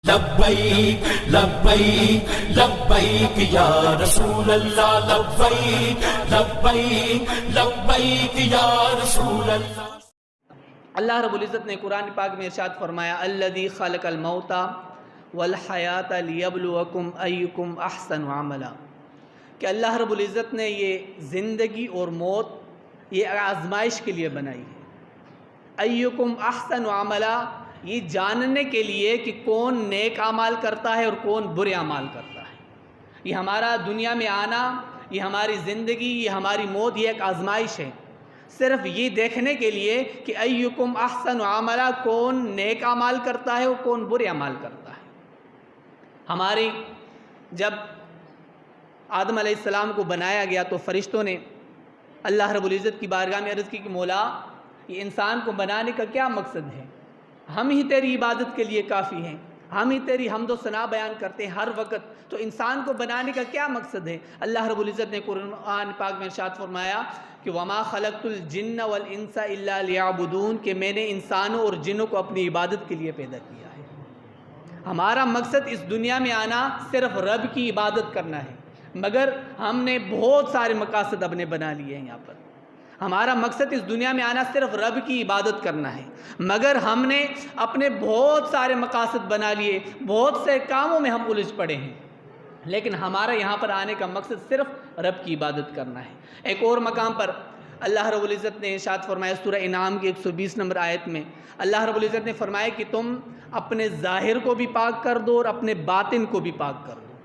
لبیک لبیک لبیک یا رسول اللہ، لبیک لبیک لبیک یا رسول اللہ۔ اللہ رب العزت نے قرآن پاک میں ارشاد فرمایا الذی خلق الموت والحیات لیبلوکم ایکم احسن عملا، کہ اللہ رب العزت نے یہ زندگی اور موت یہ آزمائش کے لیے بنائی ہے۔ ایکم احسن عملا، یہ جاننے کے لیے کہ کون نیک اعمال کرتا ہے اور کون برے اعمال کرتا ہے۔ یہ ہمارا دنیا میں آنا، یہ ہماری زندگی، یہ ہماری موت، یہ ایک آزمائش ہے، صرف یہ دیکھنے کے لیے کہ ایکم احسن عملا، کون نیک اعمال کرتا ہے اور کون برے اعمال کرتا ہے۔ ہماری جب آدم علیہ السلام کو بنایا گیا تو فرشتوں نے اللہ رب العزت کی بارگاہ میں عرض کی کہ مولا، یہ انسان کو بنانے کا کیا مقصد ہے؟ ہم ہی تیری عبادت کے لیے کافی ہیں، ہم ہی تیری حمد و ثنا بیان کرتے ہیں ہر وقت، تو انسان کو بنانے کا کیا مقصد ہے؟ اللہ رب العزت نے قرآن پاک میں ارشاد فرمایا کہ وَمَا خَلَقْتُ الْجِنَّ وَالْإِنسَ إِلَّا لِيَعْبُدُونَ، کہ میں نے انسانوں اور جنوں کو اپنی عبادت کے لیے پیدا کیا ہے۔ ہمارا مقصد اس دنیا میں آنا صرف رب کی عبادت کرنا ہے، مگر ہم نے بہت سارے مقاصد اپنے بنا لیے ہیں۔ یہاں پر ہمارا مقصد اس دنیا میں آنا صرف رب کی عبادت کرنا ہے، مگر ہم نے اپنے بہت سارے مقاصد بنا لیے، بہت سے کاموں میں ہم الجھ پڑے ہیں، لیکن ہمارا یہاں پر آنے کا مقصد صرف رب کی عبادت کرنا ہے۔ ایک اور مقام پر اللہ رب العزت نے ارشاد فرمایا سورہ انعام کی 120 نمبر آیت میں، اللہ رب العزت نے فرمایا کہ تم اپنے ظاہر کو بھی پاک کر دو اور اپنے باطن کو بھی پاک کر دو۔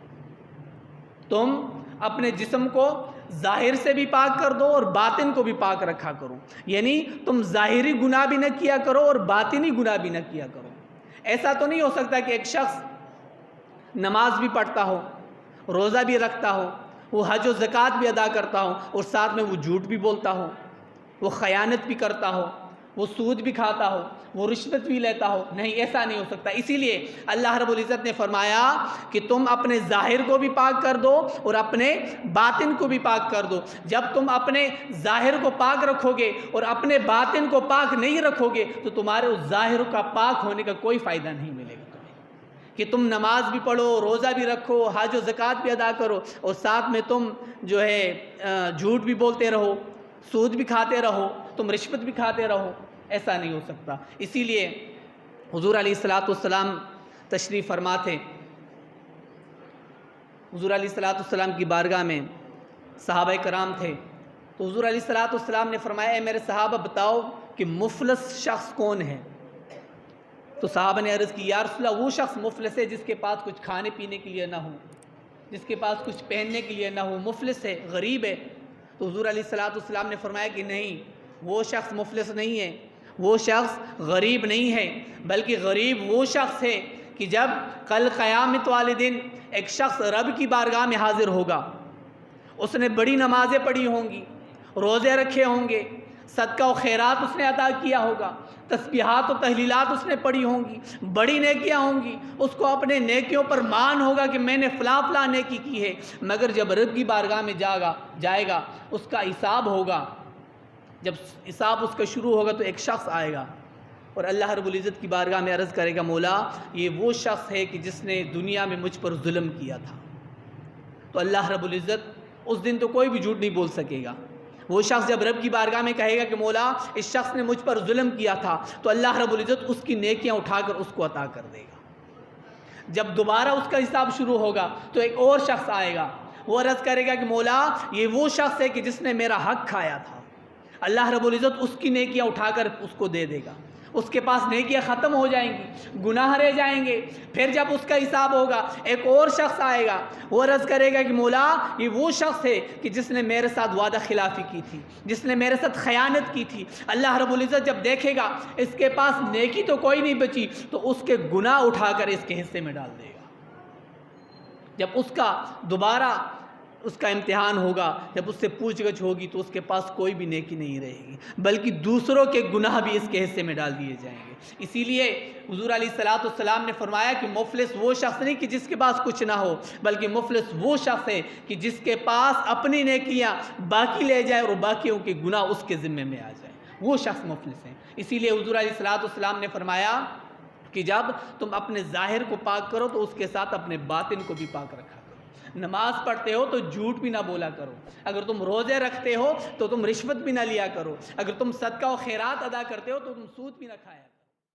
تم اپنے جسم کو ظاہر سے بھی پاک کر دو اور باطن کو بھی پاک رکھا کرو، یعنی تم ظاہری گناہ بھی نہ کیا کرو اور باطنی گناہ بھی نہ کیا کرو۔ ایسا تو نہیں ہو سکتا کہ ایک شخص نماز بھی پڑھتا ہو، روزہ بھی رکھتا ہو، وہ حج و زکوٰۃ بھی ادا کرتا ہو اور ساتھ میں وہ جھوٹ بھی بولتا ہو، وہ خیانت بھی کرتا ہو، وہ سود بھی کھاتا ہو، وہ رشوت بھی لیتا ہو۔ نہیں، ایسا نہیں ہو سکتا۔ اسی لیے اللہ رب العزت نے فرمایا کہ تم اپنے ظاہر کو بھی پاک کر دو اور اپنے باطن کو بھی پاک کر دو۔ جب تم اپنے ظاہر کو پاک رکھو گے اور اپنے باطن کو پاک نہیں رکھو گے تو تمہارے اس ظاہر کا پاک ہونے کا کوئی فائدہ نہیں ملے گا تمہیں، کہ تم نماز بھی پڑھو، روزہ بھی رکھو، حج و زکوٰۃ بھی ادا کرو اور ساتھ میں تم جو ہے جھوٹ بھی بولتے رہو، سود بھی کھاتے رہو، تم رشوت بھی کھاتے رہو۔ ایسا نہیں ہو سکتا۔ اسی لیے حضور علیہ السلام تشریف فرما تھے، حضور علیہ السلام کی بارگاہ میں صحابہ کرام تھے، تو حضور علیہ السلام نے فرمایا اے میرے صحابہ بتاؤ کہ مفلس شخص کون ہے؟ تو صحابہ نے عرض کی یا رسول اللہ، وہ شخص مفلس ہے جس کے پاس کچھ کھانے پینے کے لیے نہ ہو، جس کے پاس کچھ پہننے کے لیے نہ ہو، مفلس ہے، غریب ہے۔ تو حضور علیہ السلام نے فرمایا کہ نہیں، وہ شخص مفلس نہیں ہے، وہ شخص غریب نہیں ہے، بلکہ غریب وہ شخص ہے کہ جب کل قیامت والے دن ایک شخص رب کی بارگاہ میں حاضر ہوگا، اس نے بڑی نمازیں پڑھی ہوں گی، روزے رکھے ہوں گے، صدقہ و خیرات اس نے عطا کیا ہوگا، تسبیحات و تحلیلات اس نے پڑھی ہوں گی، بڑی نیکیاں ہوں گی، اس کو اپنے نیکیوں پر مان ہوگا کہ میں نے فلاں فلاں نیکی کی ہے، مگر جب رب کی بارگاہ میں جائے گا اس کا حساب ہوگا، جب حساب اس کا شروع ہوگا تو ایک شخص آئے گا اور اللہ رب العزت کی بارگاہ میں عرض کرے گا مولا، یہ وہ شخص ہے کہ جس نے دنیا میں مجھ پر ظلم کیا تھا۔ تو اللہ رب العزت اس دن تو کوئی بھی جھوٹ نہیں بول سکے گا۔ وہ شخص جب رب کی بارگاہ میں کہے گا کہ مولا اس شخص نے مجھ پر ظلم کیا تھا، تو اللہ رب العزت اس کی نیکیاں اٹھا کر اس کو عطا کر دے گا۔ جب دوبارہ اس کا حساب شروع ہوگا تو ایک اور شخص آئے گا، وہ عرض کرے گا کہ مولا یہ وہ شخص ہے کہ جس نے میرا حق کھایا تھا۔ اللہ رب العزت اس کی نیکیاں اٹھا کر اس کو دے دے گا، اس کے پاس نیکیاں ختم ہو جائیں گی، گناہ رہ جائیں گے۔ پھر جب اس کا حساب ہوگا ایک اور شخص آئے گا، وہ عرض کرے گا کہ مولا یہ وہ شخص ہے کہ جس نے میرے ساتھ وعدہ خلافی کی تھی، جس نے میرے ساتھ خیانت کی تھی۔ اللہ رب العزت جب دیکھے گا اس کے پاس نیکی تو کوئی نہیں بچی تو اس کے گناہ اٹھا کر اس کے حصے میں ڈال دے گا۔ جب اس کا دوبارہ اس کا امتحان ہوگا، جب اس سے پوچھ گچھ ہوگی تو اس کے پاس کوئی بھی نیکی نہیں رہے گی، بلکہ دوسروں کے گناہ بھی اس کے حصے میں ڈال دیے جائیں گے۔ اسی لیے حضور علیہ السلام نے فرمایا کہ مفلس وہ شخص نہیں کہ جس کے پاس کچھ نہ ہو، بلکہ مفلس وہ شخص ہے کہ جس کے پاس اپنی نیکیاں باقی لے جائے اور باقیوں کے گناہ اس کے ذمے میں آ جائیں، وہ شخص مفلس ہے۔ اسی لیے حضور علیہ السلام نے فرمایا کہ جب تم اپنے ظاہر کو پاک کرو تو اس کے ساتھ اپنے باطن کو بھی پاک رکھا کرو۔ نماز پڑھتے ہو تو جھوٹ بھی نہ بولا کرو، اگر تم روزے رکھتے ہو تو تم رشوت بھی نہ لیا کرو، اگر تم صدقہ و خیرات ادا کرتے ہو تو تم سود بھی نہ کھایا کرو۔